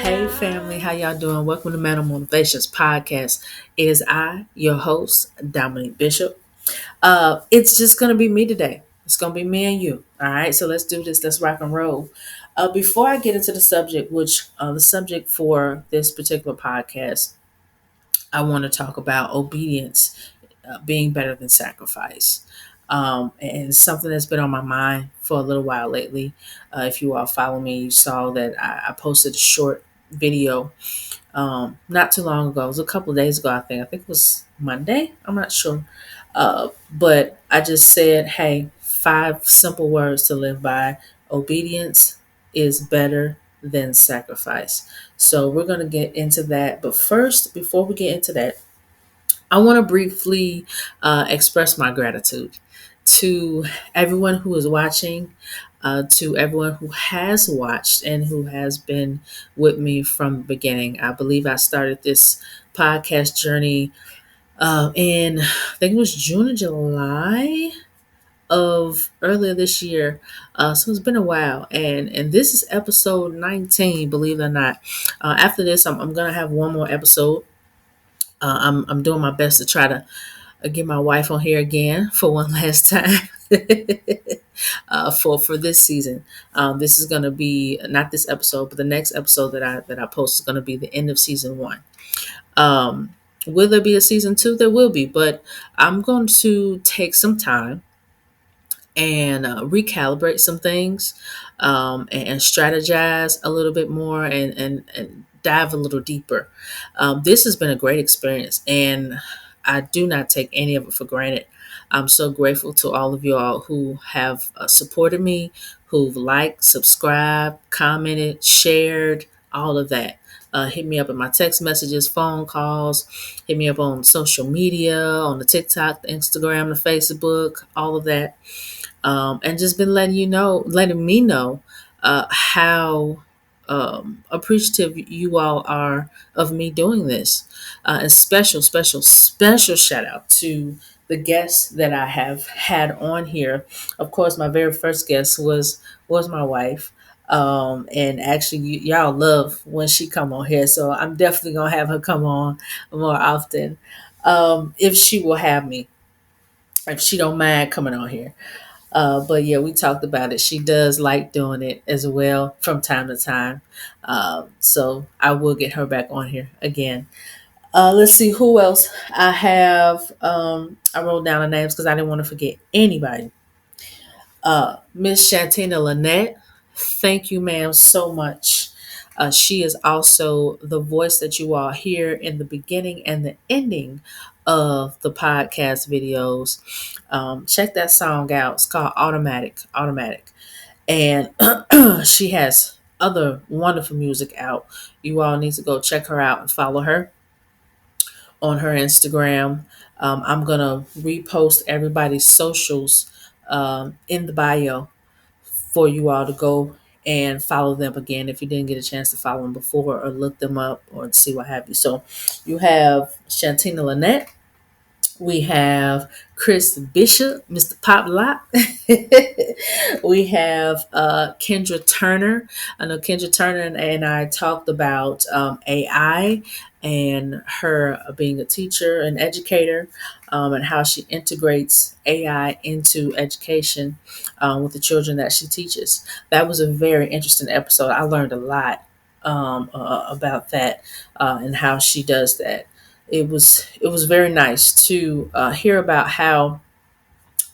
Hey family, how y'all doing? Welcome to Mantle Motivations podcast. It is I, your host, Dominique Bishop. It's just gonna be me today. It's gonna be me and you. All right, so let's do this. Let's rock and roll. Before I get into the subject, which the subject for this particular podcast, I want to talk about obedience being better than sacrifice. And something that's been on my mind for a little while lately. If you all follow me, you saw that I posted a short video not too long ago. It was a couple of days ago, I think. I think it was Monday. I'm not sure. But I just said, hey, 5 simple words to live by. Obedience is better than sacrifice. So we're going to get into that. But first, before we get into that, I want to briefly express my gratitude to everyone who is watching, to everyone who has watched and who has been with me from the beginning. I believe I started this podcast journey in, I think it was June or July of earlier this year. So it's been a while, and this is episode 19. Believe it or not. After this, I'm gonna have one more episode. I'm doing my best to try to get my wife on here again for one last time for this season. This is going to be not this episode, but the next episode that I post is going to be the end of season 1. Will there be a season 2? There will be, but I'm going to take some time and recalibrate some things, and strategize a little bit more, and dive a little deeper. This has been a great experience, and I do not take any of it for granted. I'm so grateful to all of you all who have supported me, who've liked, subscribed, commented, shared, all of that. Hit me up in my text messages, phone calls, hit me up on social media, on the TikTok, the Instagram, the Facebook, all of that. And just been letting me know how appreciative you all are of me doing this. And special shout out to the guests that I have had on here. Of course, my very first guest was my wife. And actually, y'all love when she come on here, so I'm definitely gonna have her come on more often, if she will have me, if she don't mind coming on here. But yeah, we talked about it. She does like doing it as well from time to time. So I will get her back on here again. Let's see who else I have. I wrote down the names because I didn't want to forget anybody. Miss Shantina Lynet, thank you, ma'am, so much. She is also the voice that you all hear in the beginning and the ending of the podcast videos. Check that song out. It's called Automatic. Automatic. And she has other wonderful music out. You all need to go check her out and follow her on her Instagram. I'm going to repost everybody's socials in the bio for you all to go and follow them again if you didn't get a chance to follow them before or look them up or see what have you. So you have Shantina Lynet. We have Chris Bishop, Mr. Pop Lock. We have Kendra Turner. I know Kendra Turner and I talked about AI and her being a teacher and educator, and how she integrates AI into education with the children that she teaches. That was a very interesting episode. I learned a lot about that, and how she does that. It was very nice to hear about how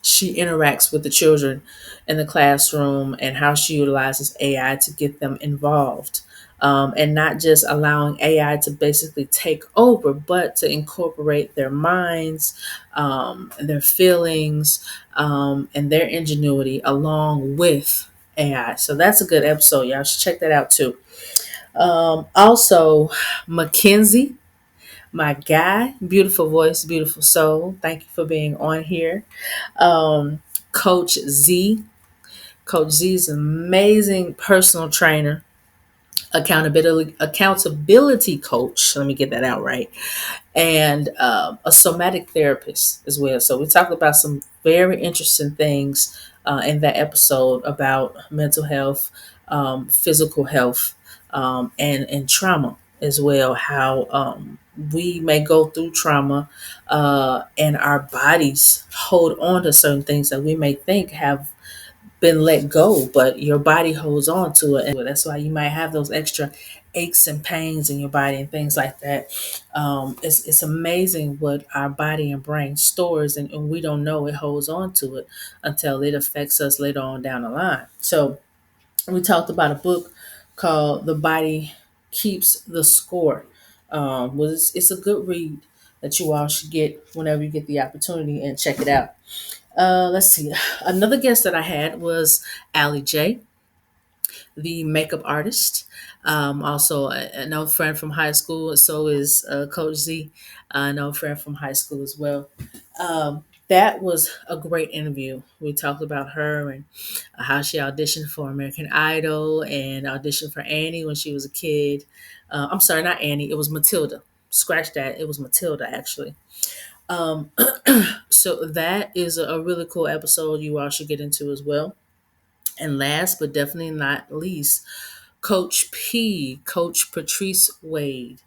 she interacts with the children in the classroom and how she utilizes AI to get them involved, and not just allowing AI to basically take over, but to incorporate their minds, their feelings, and their ingenuity along with AI. So that's a good episode. Y'all should check that out too. Also, Muhkensy, my guy, beautiful voice, beautiful soul. Thank you for being on here. Um, Coach Z. Coach Z is an amazing personal trainer, accountability coach. Let me get that out right, and a somatic therapist as well. So we talked about some very interesting things in that episode about mental health, physical health, and trauma as well. How we may go through trauma, and our bodies hold on to certain things that we may think have been let go, but your body holds on to it. And that's why you might have those extra aches and pains in your body and things like that. It's amazing what our body and brain stores, and we don't know it holds on to it until it affects us later on down the line. So we talked about a book called The Body Keeps the Score. It's a good read that you all should get whenever you get the opportunity and check it out. Let's see. Another guest that I had was Aly Jae, the makeup artist. Also, an old friend from high school. So is Coach Z, an old friend from high school as well. That was a great interview. We talked about her and how she auditioned for American Idol and auditioned for Annie when she was a kid. I'm sorry, not Annie. It was Matilda. Scratch that. It was Matilda, actually. Um, so that is a really cool episode you all should get into as well. And last but definitely not least, Coach P, Coach Patrice Wade.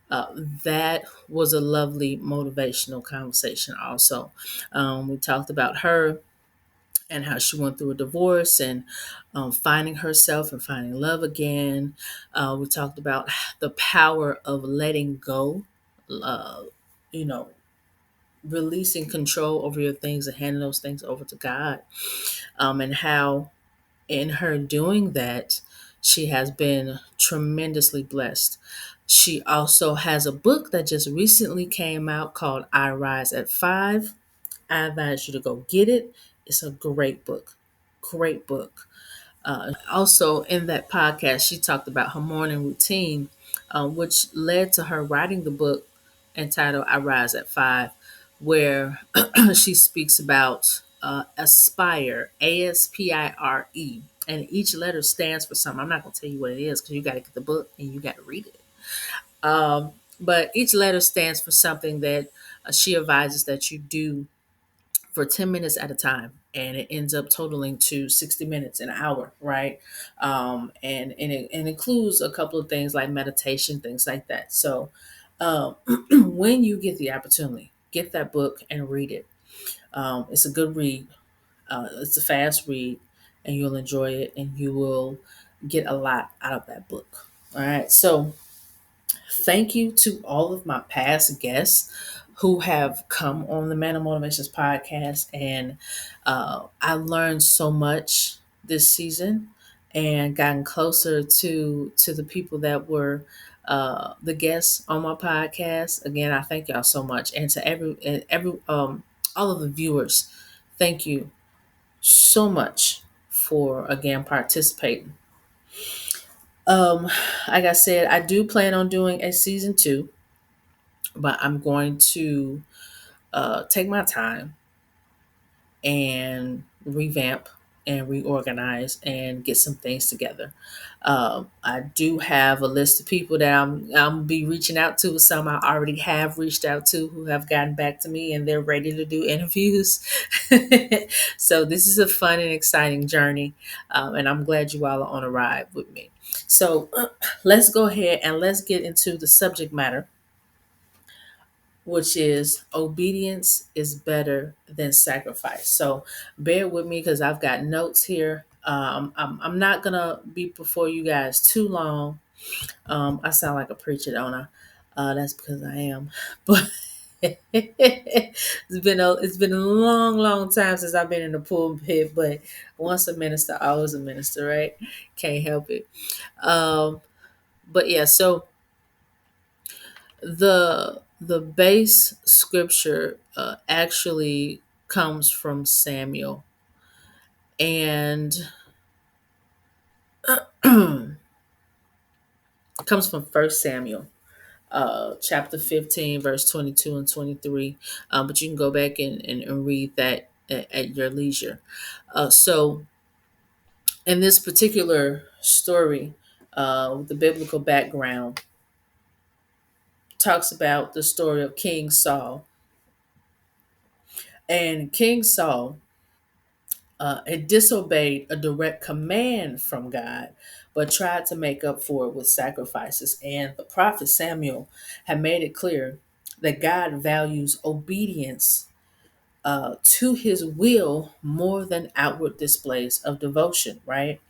That was a lovely motivational conversation, also. We talked about her and how she went through a divorce and finding herself and finding love again. We talked about the power of letting go, uh, you know, releasing control over your things and handing those things over to God, and how in her doing that, she has been tremendously blessed. She also has a book that just recently came out called I Rise at Five. I advise you to go get it. It's a great book. Great book. Also, in that podcast, she talked about her morning routine, which led to her writing the book entitled I Rise at Five, where she speaks about aspire, Aspire. And each letter stands for something. I'm not going to tell you what it is because you got to get the book and you got to read it. But each letter stands for something that she advises that you do for 10 minutes at a time, and it ends up totaling to 60 minutes, an hour, right? And it includes a couple of things like meditation, things like that. So when you get the opportunity, get that book and read it. It's a good read. It's a fast read, and you'll enjoy it, and you will get a lot out of that book. All right, so thank you to all of my past guests who have come on the Mantle Motivations podcast. And I learned so much this season and gotten closer to the people that were the guests on my podcast. Again, I thank y'all so much. And to every all of the viewers, thank you so much for again participating. Um, like I said, I do plan on doing a season two, but I'm going to take my time and revamp and reorganize and get some things together. I do have a list of people that I'm be reaching out to. Some I already have reached out to who have gotten back to me and they're ready to do interviews. So this is a fun and exciting journey, and I'm glad you all are on a ride with me. So let's go ahead and let's get into the subject matter, which is obedience is better than sacrifice. So bear with me because I've got notes here. I'm not going to be before you guys too long. I sound like a preacher, don't I? That's because I am. But it's been a long time since I've been in the pulpit. But once a minister, always a minister, right? Can't help it. But yeah, so the base scripture actually comes from Samuel, and it comes from First Samuel, chapter 15, verse 22 and 23. But you can go back and read that at your leisure. So in this particular story, with the biblical background, talks about the story of King Saul. And King Saul had disobeyed a direct command from God but tried to make up for it with sacrifices. And the prophet Samuel had made it clear that God values obedience to his will more than outward displays of devotion, right?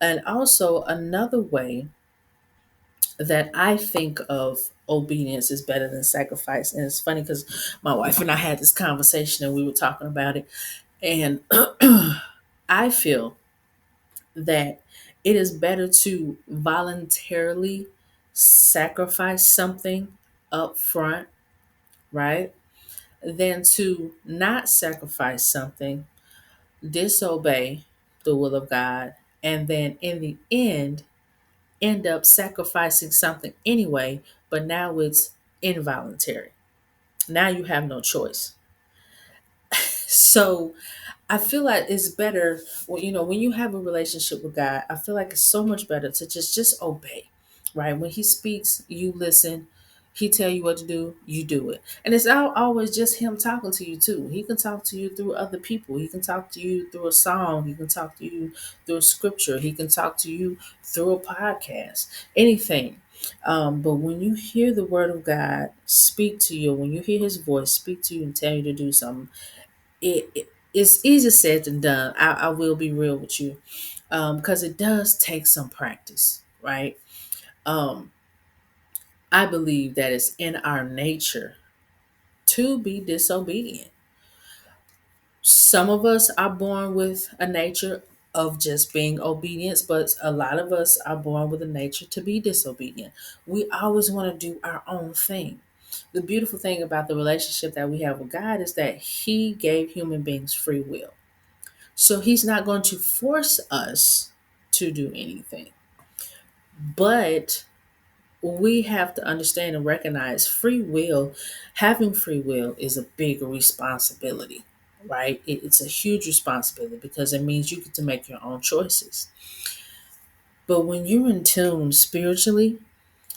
And also, another way that I think of obedience is better than sacrifice. And it's funny because my wife and I had this conversation and we were talking about it. And I feel that it is better to voluntarily sacrifice something up front, right? Than to not sacrifice something, disobey the will of God, and then in the end up sacrificing something anyway, but now it's involuntary. Now you have no choice. So I feel like it's better when you have a relationship with God. I feel like it's so much better to just obey, right? When He speaks, you listen. He tell you what to do, you do it, and it's always just Him talking to you too. He can talk to you through other people. He can talk to you through a song. He can talk to you through a scripture. He can talk to you through a podcast. Anything. But when you hear the word of God speak to you, when you hear His voice speak to you and tell you to do something, it's easier said than done. I will be real with you, because it does take some practice, right? Um, I believe that it's in our nature to be disobedient. Some of us are born with a nature of just being obedience, but a lot of us are born with a nature to be disobedient. We always want to do our own thing. The beautiful thing about the relationship that we have with God is that He gave human beings free will. So He's not going to force us to do anything. But we have to understand and recognize having free will is a big responsibility, right? It's a huge responsibility because it means you get to make your own choices. But when you're in tune spiritually,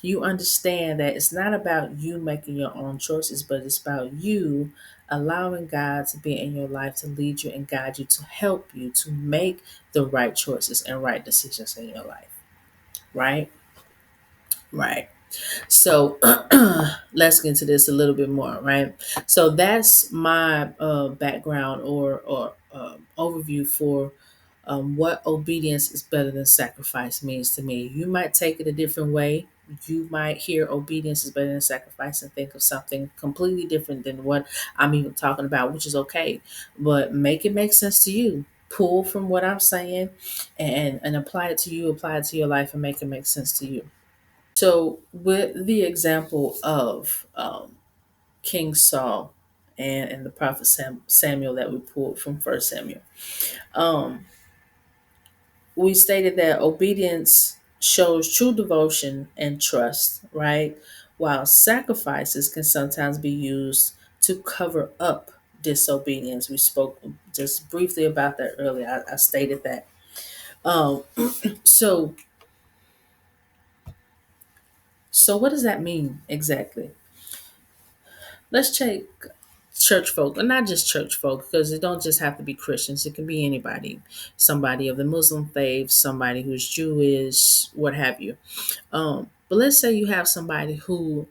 you understand that it's not about you making your own choices, but it's about you allowing God to be in your life to lead you and guide you to help you to make the right choices and right decisions in your life. Right? Right. So let's get into this a little bit more, right? So that's my background or overview for what obedience is better than sacrifice means to me. You might take it a different way. You might hear obedience is better than sacrifice and think of something completely different than what I'm even talking about, which is okay. But make it make sense to you. Pull from what I'm saying and apply it to you, apply it to your life, and make it make sense to you. So, with the example of King Saul and the prophet Samuel that we pulled from First Samuel, um, we stated that obedience shows true devotion and trust, right? While sacrifices can sometimes be used to cover up disobedience. We spoke just briefly about that earlier. I stated that. Um, so, so what does that mean exactly? Let's check church folk, and not just church folk, because it don't just have to be Christians. It can be anybody, somebody of the Muslim faith, somebody who's Jewish, what have you. But let's say you have somebody who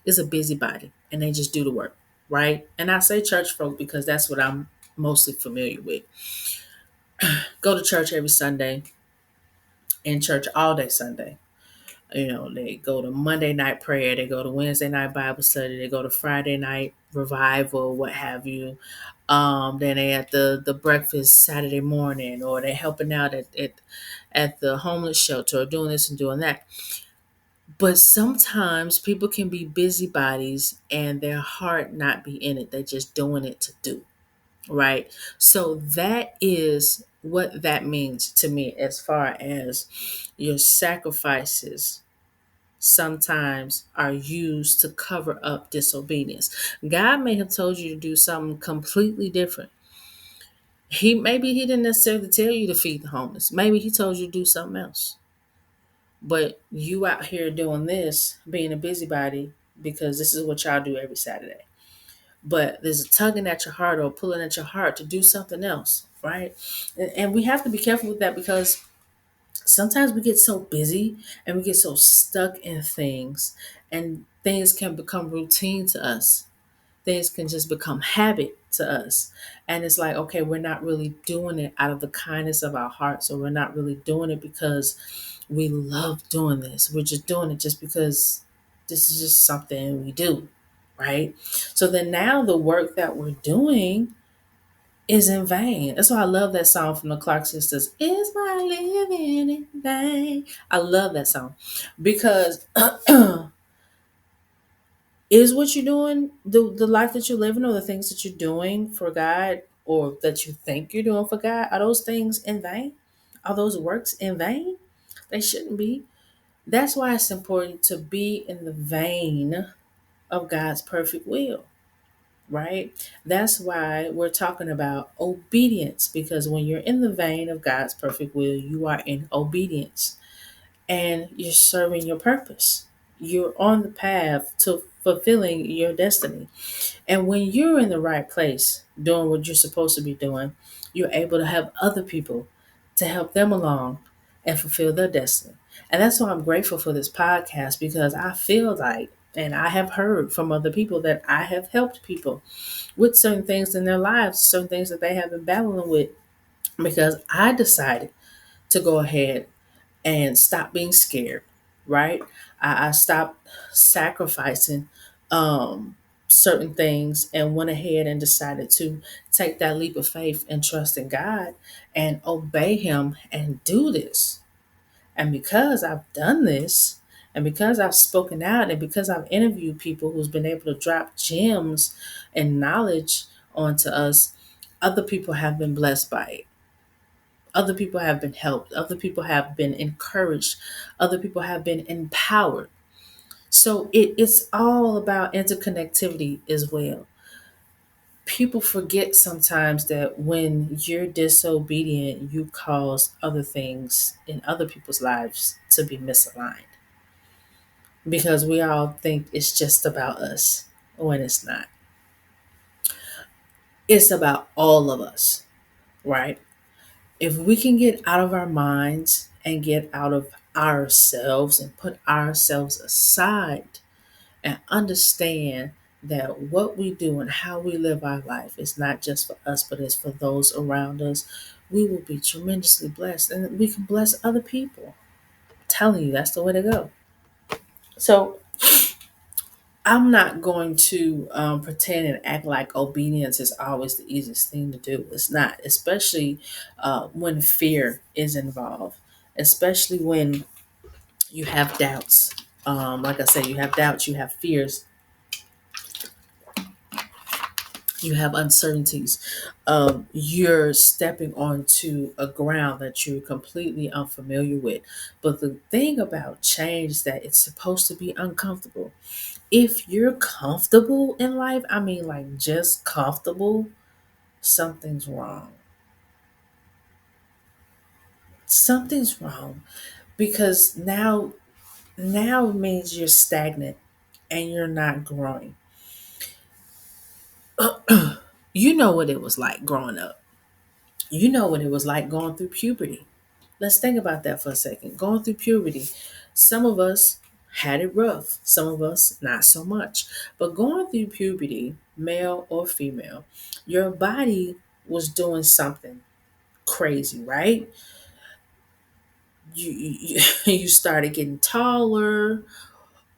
is a busybody and they just do the work, right? And I say church folk because that's what I'm mostly familiar with. Go to church every Sunday, in church all day Sunday. They go to Monday night prayer, they go to Wednesday night Bible study, they go to Friday night revival, what have you. Then they at the breakfast Saturday morning, or they're helping out at the homeless shelter, or doing this and doing that. But sometimes people can be busybodies and their heart not be in it. They're just doing it to do, right? So that is what that means to me as far as your sacrifices sometimes are used to cover up disobedience. God may have told you to do something completely different. He didn't necessarily tell you to feed the homeless. Maybe he told you to do something else. But you out here doing this, being a busybody, because this is what y'all do every Saturday. But there's a tugging at your heart or pulling at your heart to do something else, right? And we have to be careful with that because Sometimes we get so busy and we get so stuck in things, and things can become routine to us. Things can just become habit to us. And it's like, okay, we're not really doing it out of the kindness of our hearts, or we're not really doing it because we love doing this. We're just doing it just because this is just something we do, right? So then now the work that we're doing is in vain. That's why I love that song from the Clark Sisters. Is my living in vain? I love that song because is what you're doing, the life that you're living, or the things that you're doing for God, or that you think you're doing for God, are those things in vain? Are those works in vain? They shouldn't be. That's why it's important to be in the vein of God's perfect will, right? That's why we're talking about obedience, because when you're in the vein of God's perfect will, you are in obedience and you're serving your purpose. You're on the path to fulfilling your destiny. And when you're in the right place, doing what you're supposed to be doing, you're able to have other people to help them along and fulfill their destiny. And that's why I'm grateful for this podcast, because I feel like, and I have heard from other people, that I have helped people with certain things in their lives, certain things that they have been battling with, because I decided to go ahead and stop being scared, right? I stopped sacrificing certain things and went ahead and decided to take that leap of faith and trust in God and obey Him and do this. And because I've done this, and because I've spoken out, and because I've interviewed people who's been able to drop gems and knowledge onto us, other people have been blessed by it. Other people have been helped. Other people have been encouraged. Other people have been empowered. So it's all about interconnectivity as well. People forget sometimes that when you're disobedient, you cause other things in other people's lives to be misaligned, because we all think it's just about us when it's not. It's about all of us, right? If we can get out of our minds and get out of ourselves and put ourselves aside and understand that what we do and how we live our life is not just for us, but it's for those around us, we will be tremendously blessed, and we can bless other people. I'm telling you, that's the way to go. So I'm not going to pretend and act like obedience is always the easiest thing to do. It's not, especially when fear is involved, especially when you have doubts. Like I said, you have doubts, you have fears, you have uncertainties. You're stepping onto a ground that you're completely unfamiliar with. But the thing about change is that it's supposed to be uncomfortable. If you're comfortable in life, I mean, like just comfortable, something's wrong. Something's wrong, because now it means you're stagnant and you're not growing. You know what it was like growing up. You know what it was like going through puberty. Let's think about that for a second. Going through puberty, some of us had it rough, some of us not so much. But going through puberty, male or female, your body was doing something crazy, right? You started getting taller.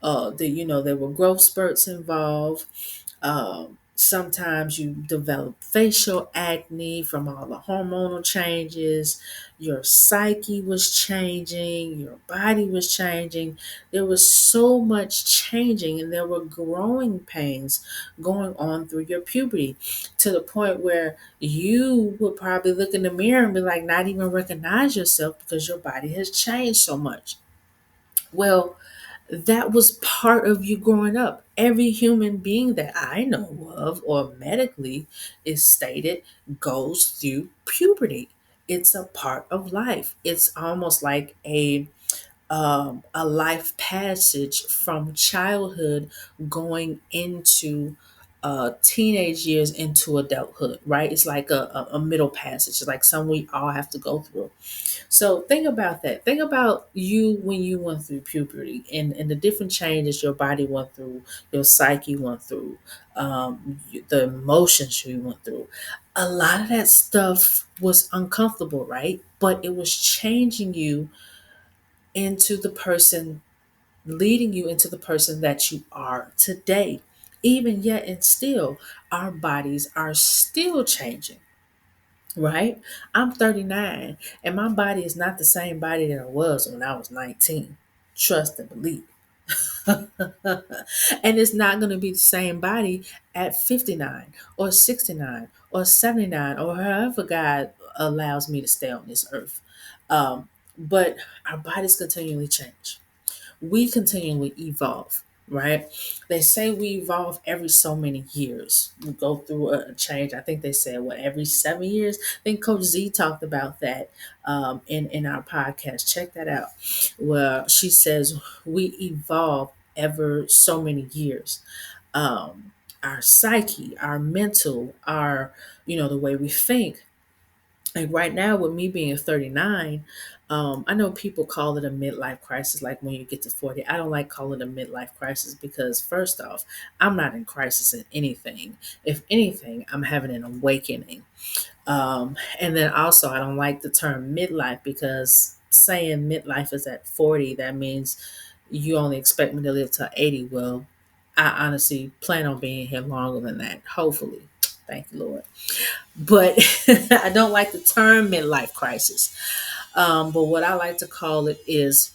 There were growth spurts involved. Sometimes you develop facial acne from all the hormonal changes. Your psyche was changing, your body was changing. There was so much changing, and there were growing pains going on through your puberty, to the point where you would probably look in the mirror and be like, not even recognize yourself, because your body has changed so much. Well, that was part of you growing up. Every human being that I know of, or medically is stated, goes through puberty. It's a part of life. It's almost like a life passage from childhood going into teenage years into adulthood, right? It's like a middle passage. It's like something we all have to go through. So think about that. Think about you when you went through puberty and the different changes your body went through, your psyche went through, the emotions you went through. A lot of that stuff was uncomfortable, right? But it was changing you into the person, leading you into the person that you are today. Even yet, and still, our bodies are still changing, right? I'm 39, and my body is not the same body that it was when I was 19. Trust and believe. And it's not going to be the same body at 59 or 69 or 79 or however God allows me to stay on this earth. But our bodies continually change, we continually evolve, right? They say we evolve every so many years. We go through a change. I think they said what, every 7 years. I think Coach Z talked about that in our podcast. Check that out. Well, she says we evolve ever so many years. Um, our psyche, our mental, our the way we think, like right now with me being 39, I know people call it a midlife crisis, like when you get to 40. I don't like calling it a midlife crisis because first off, I'm not in crisis in anything. If anything, I'm having an awakening. And then also I don't like the term midlife because saying midlife is at 40, that means you only expect me to live till 80. Well, I honestly plan on being here longer than that, hopefully. Thank you, Lord. But I don't like the term midlife crisis. But what I like to call it is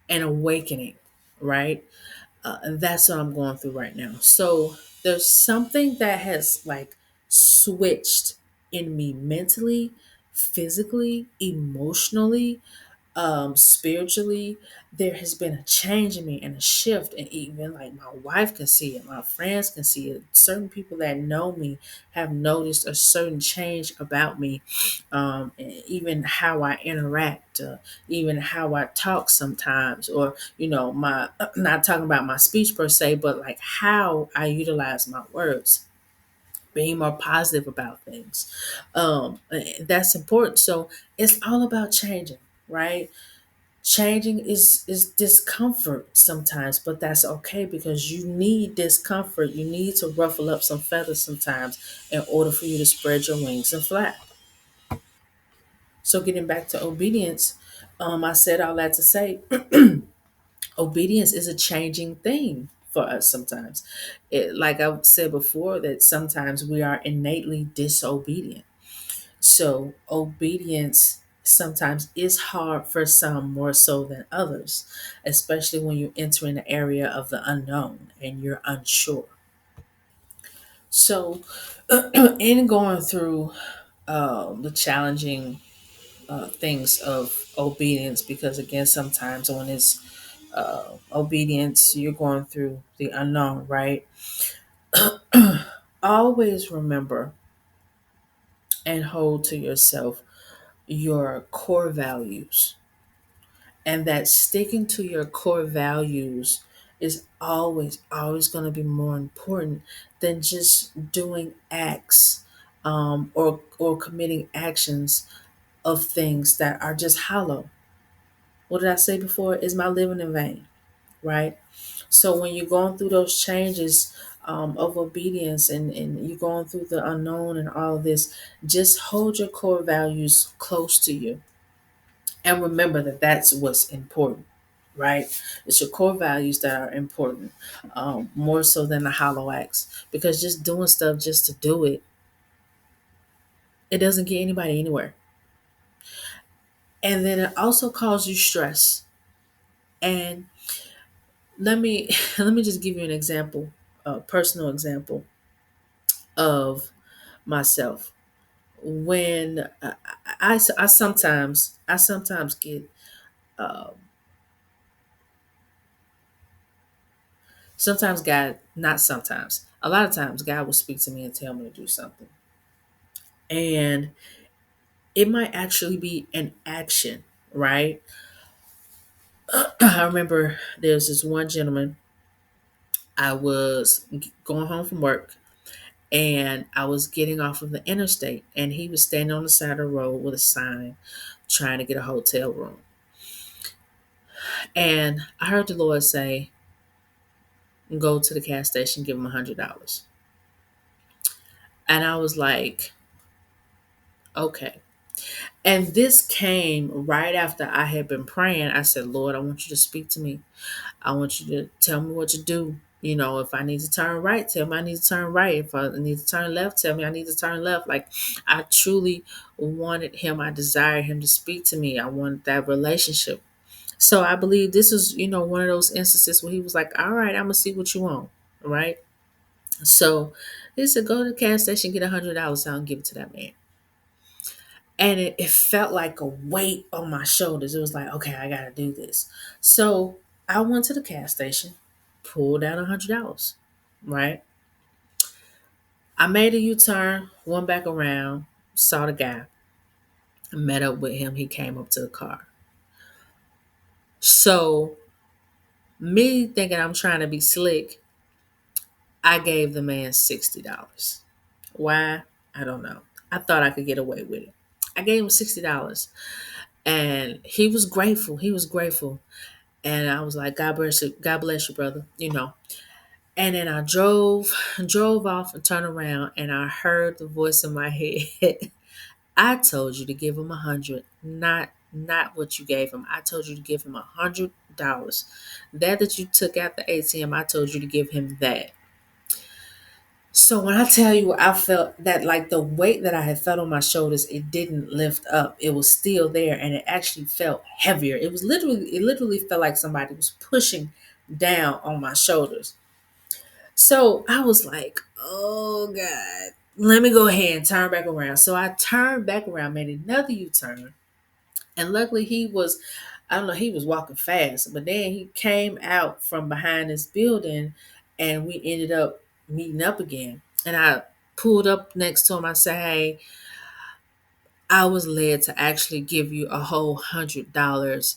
an awakening, right? And that's what I'm going through right now. So there's something that has like switched in me mentally, physically, emotionally, spiritually. There has been a change in me and a shift, and even like my wife can see it, my friends can see it, certain people that know me have noticed a certain change about me, and even how I interact, even how I talk sometimes, or my not talking about my speech per se, but like how I utilize my words, being more positive about things. That's important. So it's all about changing, right? Changing is discomfort sometimes, but that's okay because you need discomfort. You need to ruffle up some feathers sometimes in order for you to spread your wings and fly. So getting back to obedience, I said all that to say obedience is a changing thing for us sometimes. Like I said before, that sometimes we are innately disobedient. So obedience sometimes is hard for some more so than others, especially when you enter in the area of the unknown and you're unsure. So in going through the challenging things of obedience, because again, sometimes when it's obedience, you're going through the unknown, right? Always remember and hold to yourself your core values, and that sticking to your core values is always going to be more important than just doing acts, or committing actions of things that are just hollow. What did I say before? Is my living in vain, right? So when you're going through those changes of obedience, and you're going through the unknown and all of this, just hold your core values close to you and remember that that's what's important, right? It's your core values that are important, more so than the hollow acts, because just doing stuff just to do it, it doesn't get anybody anywhere. And then it also causes you stress. And let me let me just give you an example, a personal example of myself. When I sometimes get, uh, sometimes God, not sometimes, a lot of times God will speak to me and tell me to do something, and it might actually be an action, right? I remember there's this one gentleman. I was going home from work, and I was getting off of the interstate, and he was standing on the side of the road with a sign trying to get a hotel room. And I heard the Lord say, go to the gas station, give him $100. And I was like, okay. And this came right after I had been praying. I said, Lord, I want you to speak to me. I want you to tell me what to do. You know, if I need to turn right, tell me I need to turn right. If I need to turn left, tell me I need to turn left. Like, I truly wanted him. I desired him to speak to me. I wanted that relationship. So I believe this is, one of those instances where he was like, all right, I'm going to see what you want. Right. So he said, go to the gas station, get $100 out and give it to that man. And it felt like a weight on my shoulders. It was like, okay, I got to do this. So I went to the gas station, pulled out $100, right? I made a U-turn, went back around, saw the guy, met up with him. He came up to the car. So me thinking I'm trying to be slick, I gave the man $60. Why? I don't know. I thought I could get away with it. I gave him $60, and he was grateful. He was grateful. And I was like, God bless you, brother, And then I drove off and turned around, and I heard the voice in my head. I told you to give him 100, not what you gave him. I told you to give him $100. That you took out the ATM, I told you to give him that. So when I tell you, I felt that like the weight that I had felt on my shoulders, it didn't lift up. It was still there, and it actually felt heavier. It literally felt like somebody was pushing down on my shoulders. So I was like, oh God, let me go ahead and turn back around. So I turned back around, made another U-turn. And luckily I don't know, he was walking fast, but then he came out from behind this building, and we ended up meeting up again. And I pulled up next to him. I said, hey, I was led to actually give you a whole $100,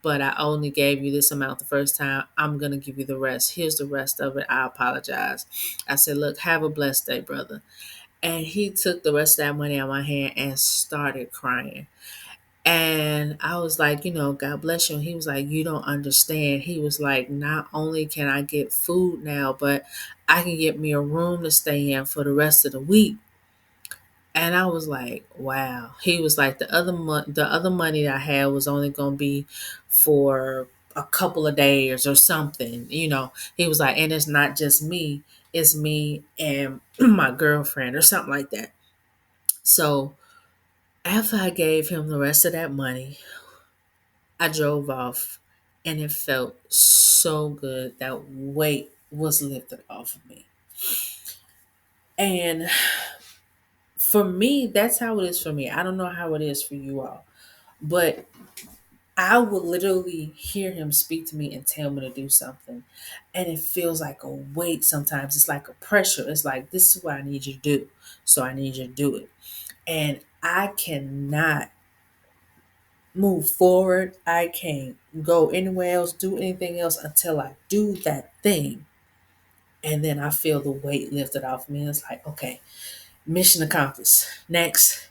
but I only gave you this amount the first time. I'm going to give you the rest. Here's the rest of it. I apologize. I said, look, have a blessed day, brother. And he took the rest of that money out of my hand and started crying. And I was like, God bless you. And he was like, you don't understand. He was like, not only can I get food now, but I can get me a room to stay in for the rest of the week. And I was like, wow. He was like, the other money that I had was only going to be for a couple of days or something. He was like, and it's not just me, it's me and my girlfriend or something like that. So after I gave him the rest of that money, I drove off, and it felt so good. That weight was lifted off of me. And for me, that's how it is for me. I don't know how it is for you all, but I will literally hear him speak to me and tell me to do something. And it feels like a weight sometimes. It's like a pressure. It's like, this is what I need you to do. So I need you to do it. And I cannot move forward. I can't go anywhere else, do anything else until I do that thing. And then I feel the weight lifted off me. It's like, okay, mission accomplished. Next.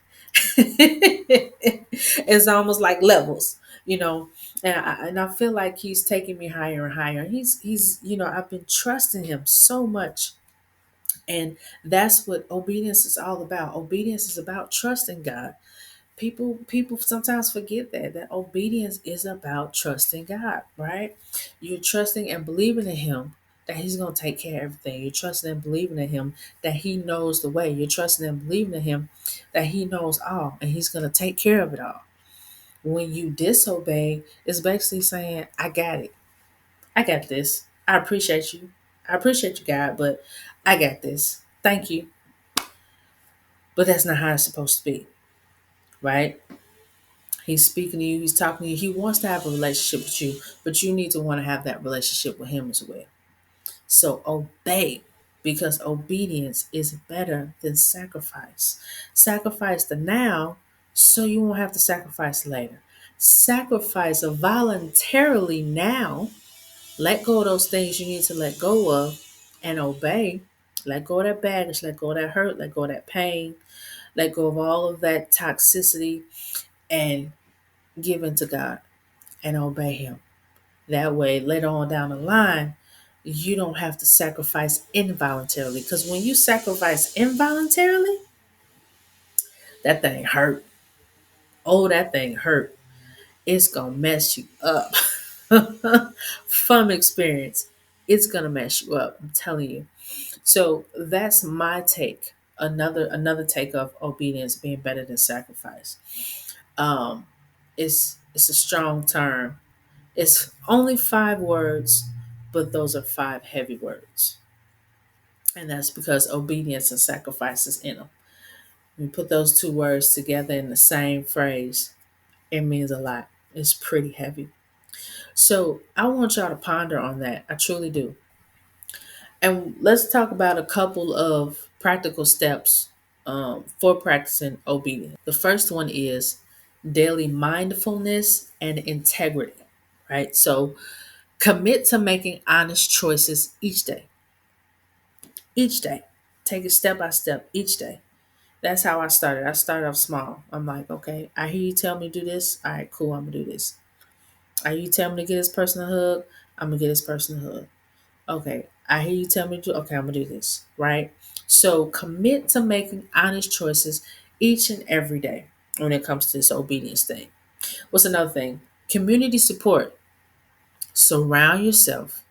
It's almost like levels, you know. And I feel like he's taking me higher and higher. He's I've been trusting him so much. And that's what obedience is all about. Obedience is about trusting God. People sometimes forget that obedience is about trusting God, right? You're trusting and believing in him that he's going to take care of everything. You're trusting and believing in him that he knows the way. You're trusting and believing in him that he knows all and he's going to take care of it all. When you disobey, it's basically saying, I got it. I got this. I appreciate you. I appreciate you, God, but I got this. Thank you. But that's not how it's supposed to be, right? He's speaking to you, he's talking to you. He wants to have a relationship with you, but you need to want to have that relationship with him as well. So obey, because obedience is better than sacrifice. Sacrifice the now so you won't have to sacrifice later. Sacrifice voluntarily now. Let go of those things you need to let go of and obey. Let go of that baggage, let go of that hurt, let go of that pain, let go of all of that toxicity, and give into God and obey Him. That way, later on down the line, you don't have to sacrifice involuntarily. Because when you sacrifice involuntarily, that thing hurt. Oh, that thing hurt. It's gonna mess you up. From experience, it's gonna mess you up. I'm telling you. So that's my take. Another take of obedience being better than sacrifice. Um, it's a strong term. It's only 5 words, but those are 5 heavy words, and that's because obedience and sacrifice is in them. When you put those 2 words together in the same phrase, it means a lot. It's pretty heavy. So I want y'all to ponder on that. I truly do. And let's talk about a couple of practical steps for practicing obedience. The first one is daily mindfulness and integrity, right? So commit to making honest choices each day. Each day. Take it step by step each day. That's how I started. I started off small. I'm like, okay, I hear you tell me to do this. All right, cool, I'm gonna do this. I hear you tell me to get this person a hug. I'm gonna get this person a hug. Okay, I hear you tell me to do, okay, I'm gonna do this, right? So commit to making honest choices each and every day when it comes to this obedience thing. What's another thing? Community support. Surround yourself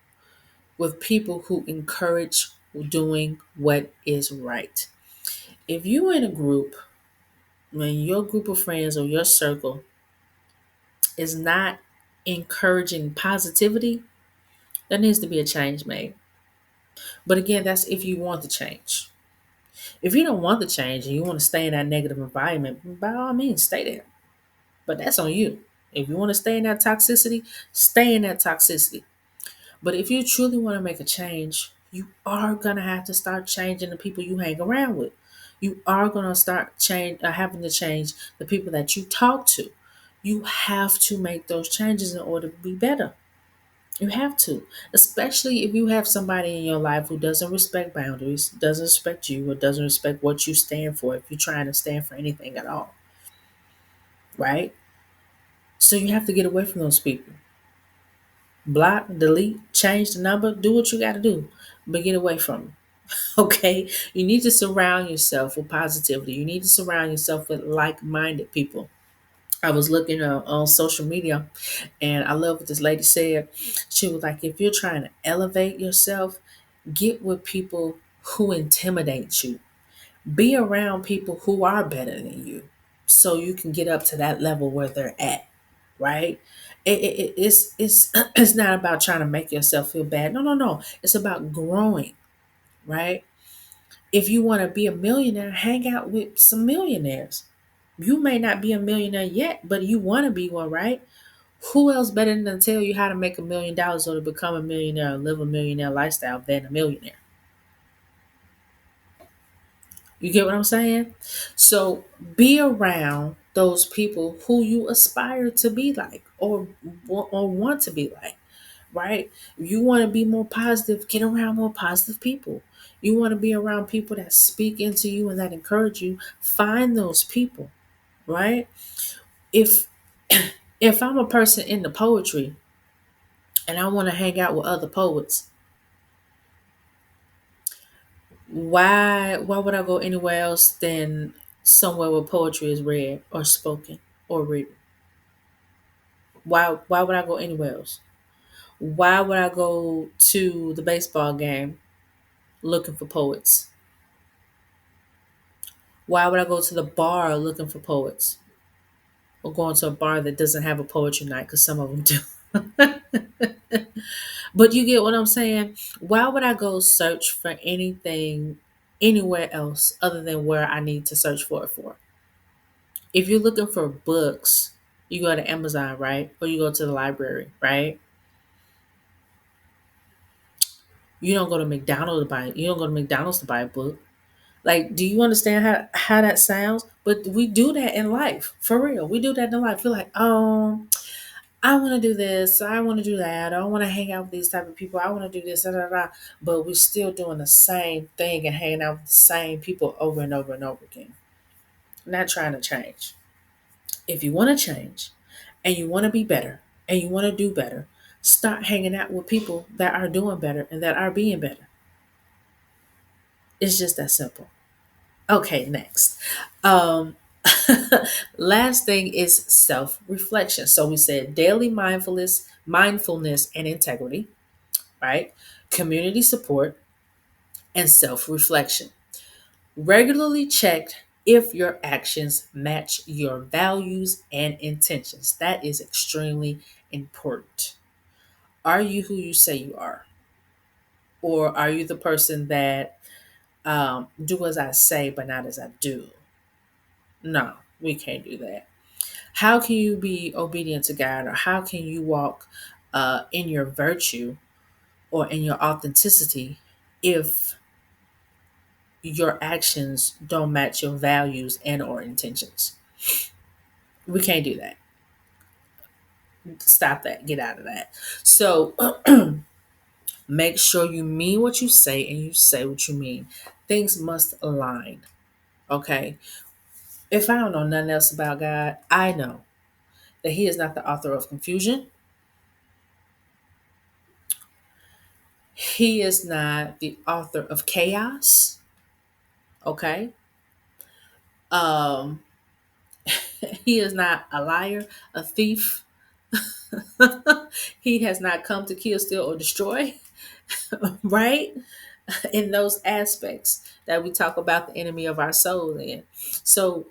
with people who encourage doing what is right. If you're in a group, when your group of friends or your circle is not encouraging positivity, there needs to be a change made. But again, that's if you want the change. If you don't want the change and you want to stay in that negative environment, by all means, stay there. But that's on you. If you want to stay in that toxicity, stay in that toxicity. But if you truly want to make a change, you are gonna have to start changing the people you hang around with. You are gonna start having to change the people that you talk to. You have to make those changes in order to be better. You have to, especially if you have somebody in your life who doesn't respect boundaries, doesn't respect you, or doesn't respect what you stand for. If you're trying to stand for anything at all, right? So you have to get away from those people. Block, delete, change the number, do what you got to do, but get away from them. Okay, you need to surround yourself with positivity. You need to surround yourself with like-minded people. I was looking on social media, and I love what this lady said. She was like, if you're trying to elevate yourself, get with people who intimidate you. Be around people who are better than you, so you can get up to that level where they're at. Right? It's it's not about trying to make yourself feel bad. No, no, no. It's about growing. Right? If you want to be a millionaire, hang out with some millionaires. You may not be a millionaire yet, but you want to be one, right? Who else better than to tell you how to make $1 million or to become a millionaire or live a millionaire lifestyle than a millionaire? You get what I'm saying? So be around those people who you aspire to be like, or want to be like, right? You want to be more positive, get around more positive people. You want to be around people that speak into you and that encourage you, find those people, right? If if I'm a person into poetry and I want to hang out with other poets, why would I go anywhere else than somewhere where poetry is read or spoken or written? Why would I go anywhere else? Why would I go to the baseball game looking for poets? Why would I go to the bar looking for poets? Or going to a bar that doesn't have a poetry night, because some of them do. But you get what I'm saying? Why would I go search for anything anywhere else other than where I need to search for it for? If you're looking for books, you go to Amazon, right? Or you go to the library, right? You don't go to McDonald's to buy a book. Like, do you understand how that sounds? But we do that in life. For real. We do that in life. We're like, I want to do this, I want to do that, I want to hang out with these type of people, I want to do this, da, da, da. But we're still doing the same thing and hanging out with the same people over and over and over again. Not trying to change. If you want to change and you want to be better and you want to do better, start hanging out with people that are doing better and that are being better. It's just that simple. Okay, next. Um, last thing is self-reflection. So we said daily mindfulness and integrity, right? Community support and self-reflection. Regularly check if your actions match your values and intentions. That is extremely important. Are you who you say you are? Or are you the person that do as I say but not as I do? No, we can't do that. How can you be obedient to God, or how can you walk in your virtue or in your authenticity if your actions don't match your values and or intentions? We can't do that. Stop that. Get out of that. So make sure you mean what you say and you say what you mean. Things must align. Okay. If I don't know nothing else about God, I know that He is not the author of confusion. He is not the author of chaos. Okay. Um, he is not a liar, a thief. He has not come to kill, steal, or destroy, right? In those aspects that we talk about the enemy of our soul in. So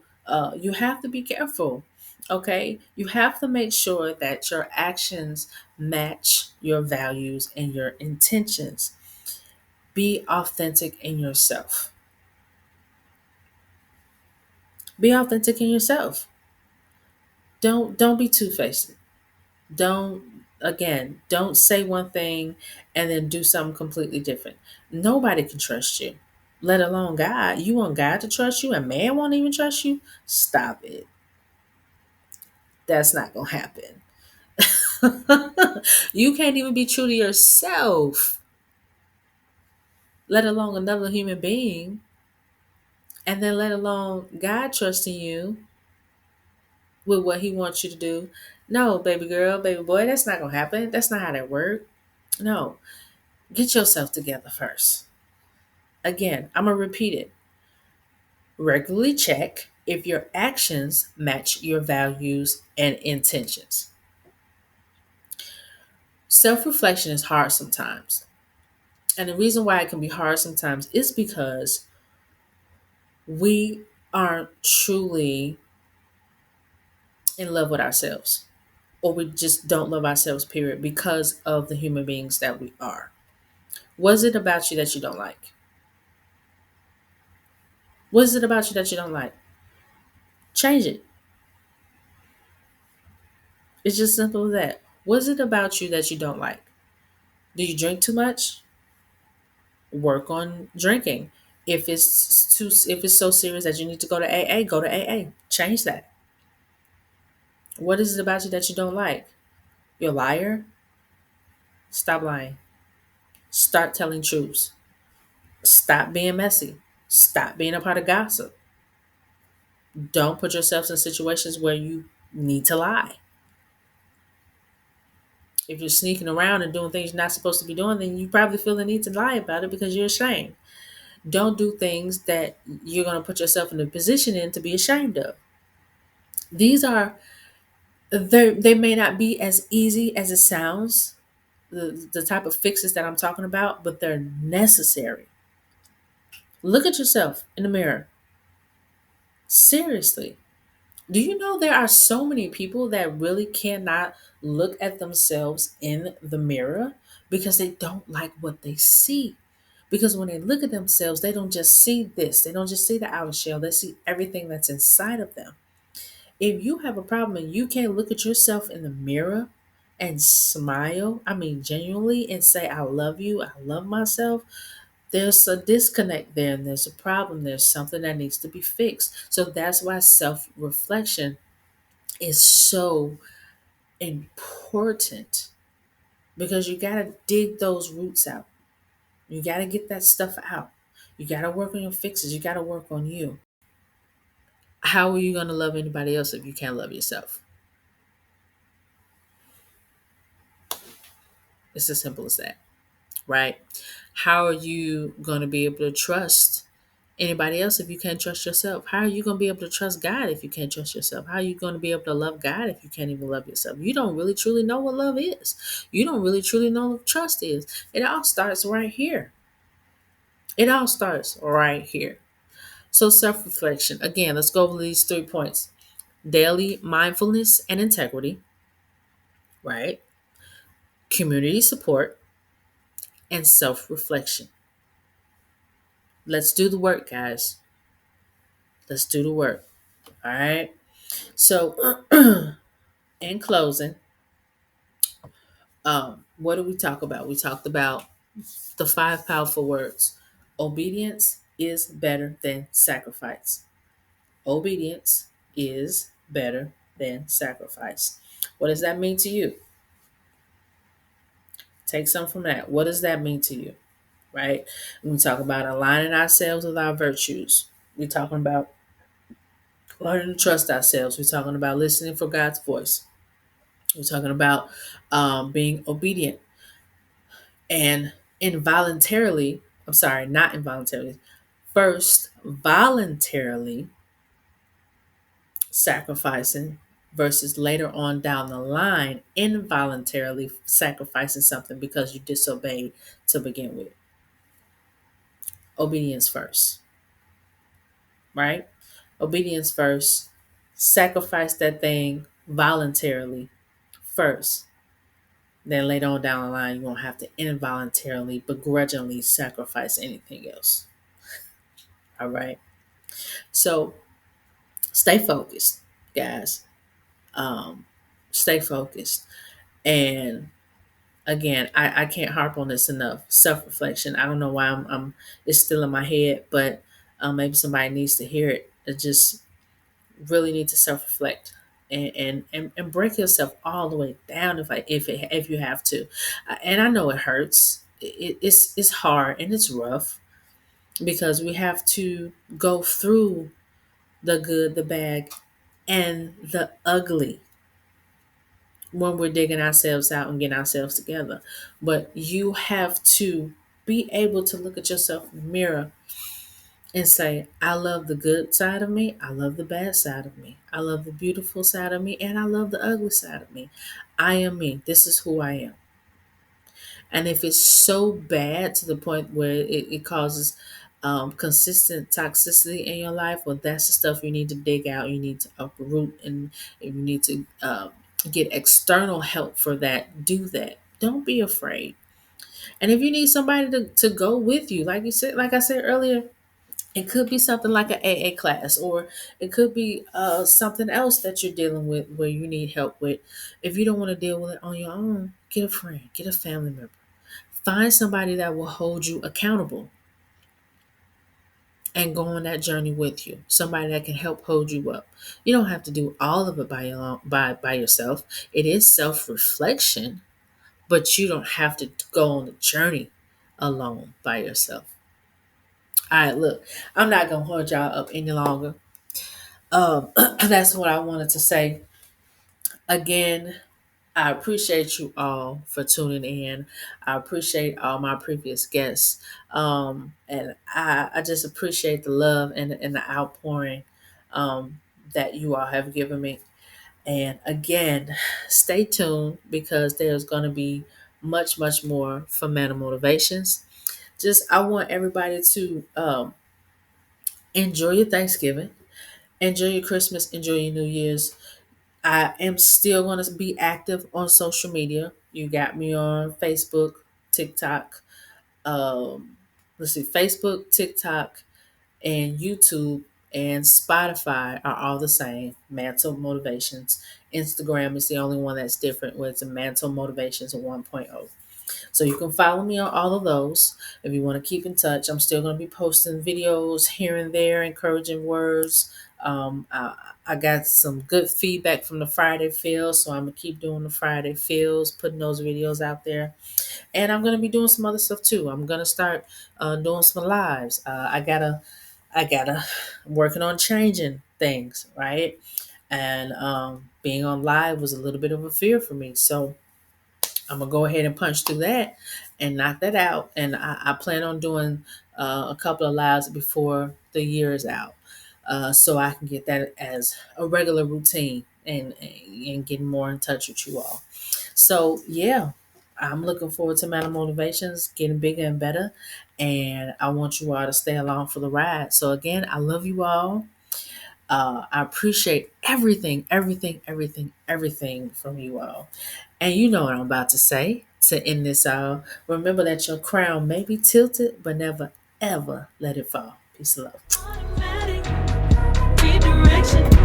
you have to be careful. Okay. You have to make sure that your actions match your values and your intentions. Be authentic in yourself. Be authentic in yourself. Don't be two-faced. Don't say one thing and then do something completely different. Nobody can trust you, let alone God. You want God to trust you and man won't even trust you? Stop it. That's not gonna happen. You can't even be true to yourself, let alone another human being, and then let alone God trusting you with what he wants you to do. No, baby girl, baby boy, that's not gonna happen. That's not how that works. No. Get yourself together first. Again, I'm going to repeat it. Regularly check if your actions match your values and intentions. Self reflection is hard sometimes. And the reason why it can be hard sometimes is because we aren't truly in love with ourselves, or we just don't love ourselves, period, because of the human beings that we are. What is it about you that you don't like? What is it about you that you don't like? Change it. It's just simple as that. What is it about you that you don't like? Do you drink too much? Work on drinking. If it's so serious that you need to go to AA, go to AA. Change that. What is it about you that you don't like? You're a liar? Stop lying. Start telling truths. Stop being messy. Stop being a part of gossip. Don't put yourselves in situations where you need to lie. If you're sneaking around and doing things you're not supposed to be doing, then you probably feel the need to lie about it because you're ashamed. Don't do things that you're going to put yourself in a position in to be ashamed of. These are they may not be as easy as it sounds, the type of fixes that I'm talking about, but they're necessary. Look at yourself in the mirror. Seriously. Do you know there are so many people that really cannot look at themselves in the mirror because they don't like what they see? Because when they look at themselves, they don't just see this, they don't just see the outer shell, they see everything that's inside of them. If you have a problem and you can't look at yourself in the mirror and smile, I mean, genuinely, and say, I love you, I love myself, there's a disconnect there and there's a problem. There's something that needs to be fixed. So that's why self reflection is so important because you got to dig those roots out. You got to get that stuff out. You got to work on your fixes. You got to work on you. How are you going to love anybody else if you can't love yourself? It's as simple as that, right? How are you going to be able to trust anybody else if you can't trust yourself? How are you going to be able to trust God if you can't trust yourself? How are you going to be able to love God if you can't even love yourself? You don't really truly know what love is. You don't really truly know what trust is. It all starts right here. It all starts right here. So, self reflection. Again, let's go over these 3 points: daily mindfulness and integrity, right? Community support, and self reflection. Let's do the work, guys. Let's do the work. All right. So, in closing, what did we talk about? We talked about the 5 powerful words. Obedience is better than sacrifice. Obedience is better than sacrifice. What does that mean to you? Take some from that. What does that mean to you? Right? We talk about aligning ourselves with our virtues. We're talking about learning to trust ourselves. We're talking about listening for God's voice. We're talking about being obedient and involuntarily, I'm sorry, not involuntarily, first voluntarily sacrificing versus later on down the line involuntarily sacrificing something because you disobeyed to begin with. Obedience first, right? Obedience first. Sacrifice that thing voluntarily first. Then later on down the line, you won't have to involuntarily, begrudgingly sacrifice anything else. All right. So stay focused, guys. Um, Stay focused. And again, I can't harp on this enough. Self reflection. I don't know why it's still in my head, but maybe somebody needs to hear it. It just really need to self reflect and break yourself all the way down if you have to. And I know it hurts. It's hard and it's rough because we have to go through the good, the bad, and the ugly when we're digging ourselves out and getting ourselves together. But you have to be able to look at yourself in the mirror and say, I love the good side of me, I love the bad side of me, I love the beautiful side of me, and I love the ugly side of me. I am me. This is who I am. And if it's so bad to the point where it causes consistent toxicity in your life, well, that's the stuff you need to dig out. You need to uproot, and if you need to get external help for that, do that. Don't be afraid. And if you need somebody to go with you, like I said earlier, it could be something like an AA class, or it could be something else that you're dealing with where you need help with. If you don't want to deal with it on your own, get a friend, get a family member. Find somebody that will hold you accountable and go on that journey with you. Somebody that can help hold you up. You don't have to do all of it by yourself. It is self-reflection, but you don't have to go on the journey alone by yourself. All right, look, I'm not gonna hold y'all up any longer. That's what I wanted to say. Again, I appreciate you all for tuning in. I appreciate all my previous guests. And I just appreciate the love and the outpouring that you all have given me. And again, stay tuned because there's going to be much, much more for Mantle Motivations. Just, I want everybody to enjoy your Thanksgiving, enjoy your Christmas, enjoy your New Year's. I am still going to be active on social media. You got me on Facebook, TikTok. Let's see, Facebook, TikTok, and YouTube and Spotify are all the same. Mantle Motivations. Instagram is the only one that's different, where it's a Mantle Motivations 1.0. So you can follow me on all of those if you want to keep in touch. I'm still going to be posting videos here and there, encouraging words. I got some good feedback from the Friday Feels, so I'm going to keep doing the Friday Feels, putting those videos out there. And I'm going to be doing some other stuff too. I'm going to start doing some lives. I'm working on changing things, right? And being on live was a little bit of a fear for me. So I'm gonna go ahead and punch through that and knock that out. And I plan on doing a couple of lives before the year is out, so I can get that as a regular routine and getting more in touch with you all. So yeah, I'm looking forward to Mantle Motivations getting bigger and better, and I want you all to stay along for the ride. So again, I love you all. I appreciate everything from you all. And you know what I'm about to say to end this out. Remember that your crown may be tilted, but never ever let it fall. Peace and love. Automatic redirection.